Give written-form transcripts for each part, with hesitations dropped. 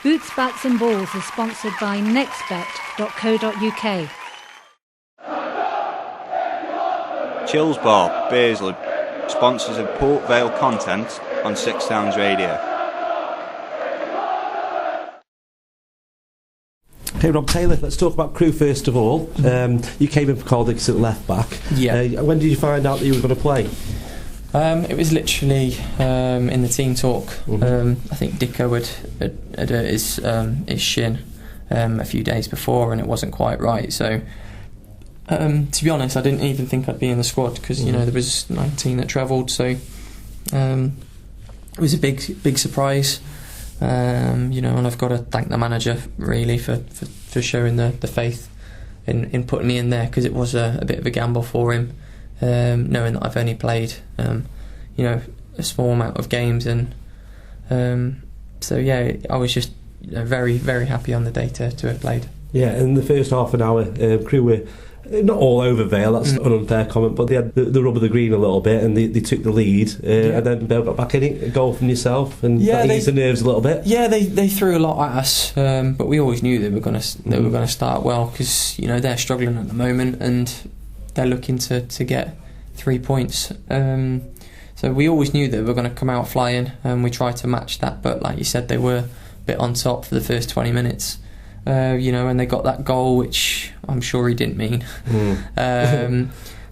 Boots, Bats and Balls is sponsored by nextbet.co.uk. Chills Bar, Beersley, sponsors of Port Vale content on Six Sounds Radio. Hey Rob Taylor, let's talk about Crewe first of all. You came in for Caldick at left back. Yeah. When did you find out that you were going to play? It was literally in the team talk. I think Dicko had hurt his shin a few days before, and it wasn't quite right. So, to be honest, I didn't even think I'd be in the squad because there was 19 that travelled. So, it was a big surprise. And I've got to thank the manager really for showing the faith in putting me in there, because it was a bit of a gamble for him, knowing that I've only played a small amount of games, and so yeah, I was just very, very happy on the day to have played. Yeah, in the first half an hour, Crewe were not all over Vale, that's an unfair comment, but they had the rub of the green a little bit, and they took the lead, and then Vale got back in it, a goal from yourself, and that eased the nerves a little bit. Yeah, they threw a lot at us, but we always knew they were going to start well, because they're struggling at the moment, and they're looking to get 3 points. So we always knew that they were going to come out flying, and we tried to match that, but like you said, they were a bit on top for the first 20 minutes. And they got that goal, which I'm sure he didn't mean.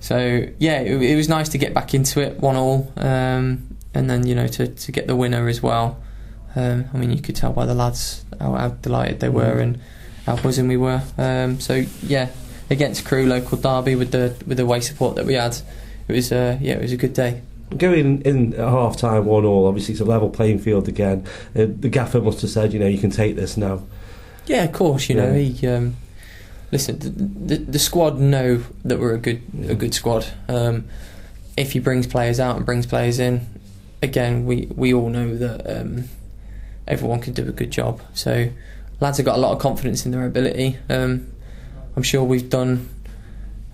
So yeah, it was nice to get back into it, 1-1, and then to get the winner as well. You could tell by the lads how delighted they were and how buzzing we were. So yeah, against Crewe, local derby, with the away support that we had, it was a good day. Going in at half time 1-1, obviously it's a level playing field again. The gaffer must have said, you can take this now. Yeah, of course. He listen. The squad know that we're a good squad. If he brings players out and brings players in, again, we all know that everyone can do a good job. So lads have got a lot of confidence in their ability. I'm sure we've done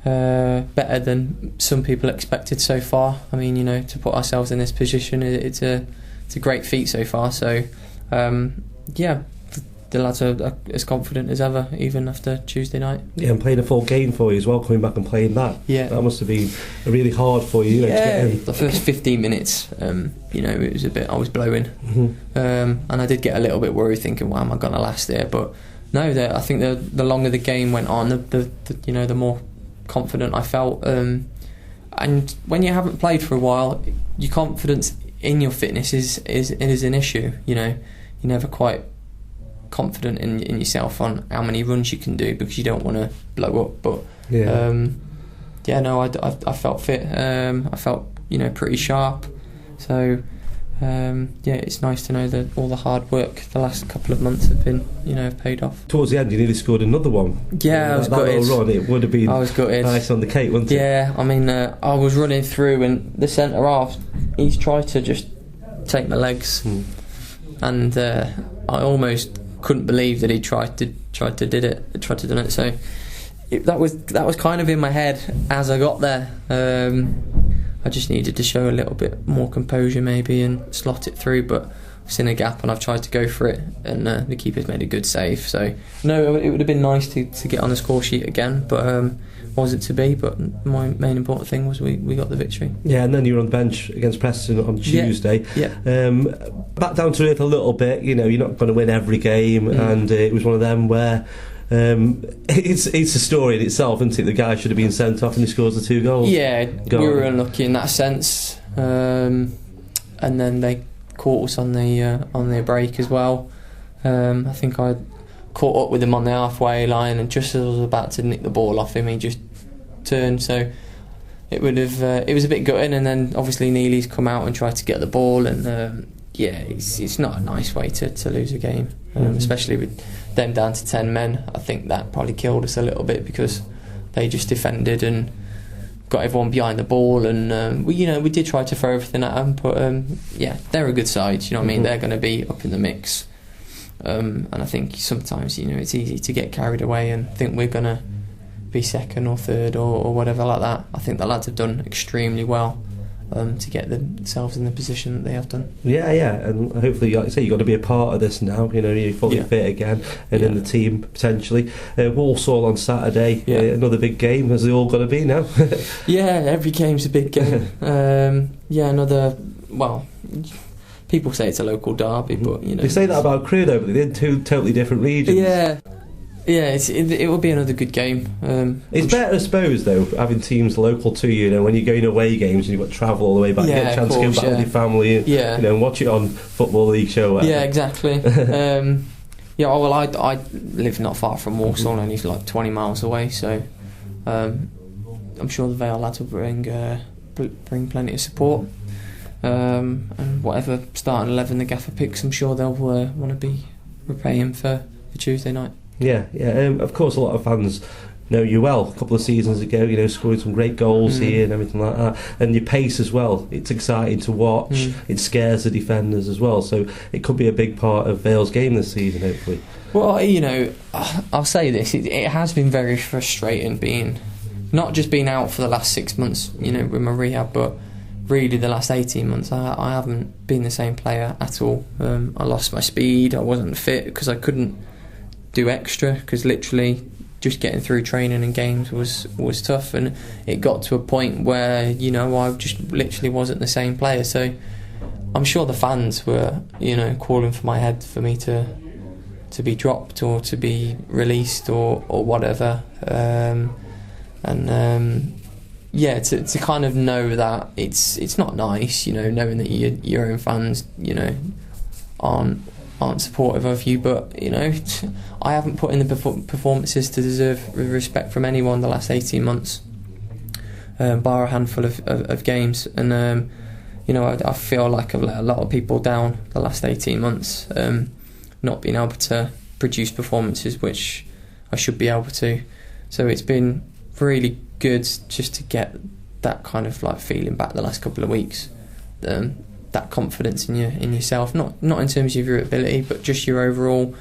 better than some people expected so far. To put ourselves in this position, it's a great feat so far. So yeah. The lads are as confident as ever, even after Tuesday night. Yeah, and playing a full game for you as well, coming back and playing that. Yeah, that must have been really hard for you. To get in. The first 15 minutes, it was a bit. I was blowing, and I did get a little bit worried, thinking, "Well, am I going to last there?" But no, I think the longer the game went on, the more confident I felt. And when you haven't played for a while, your confidence in your fitness is an issue. You're never quite confident in yourself on how many runs you can do, because you don't want to blow up. But I felt fit. I felt pretty sharp. So it's nice to know that all the hard work the last couple of months have been have paid off. Towards the end, you nearly scored another one. Yeah, I was gutted. That run, it would have been nice on the cake, wouldn't it? Yeah, I was running through, and the centre half, he's tried to just take my legs, and I almost couldn't believe that he tried to do it. So that was kind of in my head as I got there. I just needed to show a little bit more composure maybe and slot it through, but I've seen a gap and I've tried to go for it, and the keeper's made a good save. So no, it would have been nice to get on the score sheet again, but wasn't to be. But my main important thing was we got the victory. Yeah, and then you were on the bench against Preston on Tuesday. Back down to earth a little bit. You're not going to win every game, and it was one of them where it's a story in itself, isn't it? The guy should have been sent off and he scores the 2 goals. Yeah, we were unlucky in that sense, and then they caught us on the break as well. I think I caught up with him on the halfway line, and just as I was about to nick the ball off him, he just turned. So it was a bit gutting, and then obviously Neely's come out and tried to get the ball, and it's not a nice way to lose a game, especially with them down to 10 men. I think that probably killed us a little bit, because they just defended and got everyone behind the ball, and we did try to throw everything at them, but they're a good side, you know what I mean? They're going to be up in the mix, and I think sometimes it's easy to get carried away and think we're going to be second or third or whatever like that. I think the lads have done extremely well, to get themselves in the position that they have done. Yeah, and hopefully, like I say, you've got to be a part of this now. You're fully fit again, and in the team potentially. Walsall on Saturday, another big game, as they all got to be now. Every game's a big game. Another. Well, people say it's a local derby, but they say that about Crewe though, but they're in two totally different regions. It will be another good game. It's better, I suppose, though, having teams local to you. When you're going away games and you've got to travel all the way back, you get a chance to go back with your family and watch it on Football League show. Whatever. Yeah, exactly. I live not far from Walsall, only like 20 miles away, so I'm sure the Vale lads will bring plenty of support. And whatever starting 11 the gaffer picks, I'm sure they'll want to be repaying for Tuesday night. Of course, a lot of fans know you well. A couple of seasons ago, scoring some great goals here and everything like that. And your pace as well. It's exciting to watch. It scares the defenders as well. So it could be a big part of Vale's game this season, hopefully. Well, I'll say this. It has been very frustrating not just being out for the last 6 months, with my rehab, but really the last 18 months I haven't been the same player at all. I lost my speed. I wasn't fit because I couldn't do extra, because literally just getting through training and games was tough, and it got to a point where I just literally wasn't the same player. So I'm sure the fans were calling for my head for me to be dropped or to be released or whatever, to kind of know that it's not nice, knowing that your own fans aren't supportive of you, but I haven't put in the performances to deserve respect from anyone the last 18 months, bar a handful of games, and I feel like I've let a lot of people down the last 18 months, not being able to produce performances which I should be able to. So it's been really good just to get that kind of like feeling back the last couple of weeks. That confidence in yourself, not in terms of your ability, but just your overall,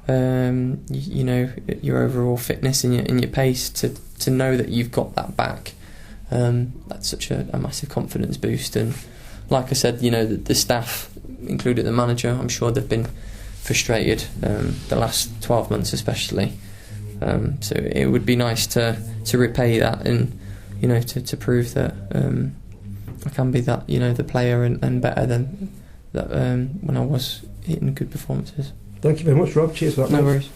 your overall fitness and your pace to know that you've got that back. That's such a massive confidence boost. And like I said, the staff, including the manager, I'm sure they've been frustrated the last 12 months especially. So it would be nice to repay that and to prove that. I can be that, the player and better than that when I was hitting good performances. Thank you very much, Rob. Cheers for that. No worries.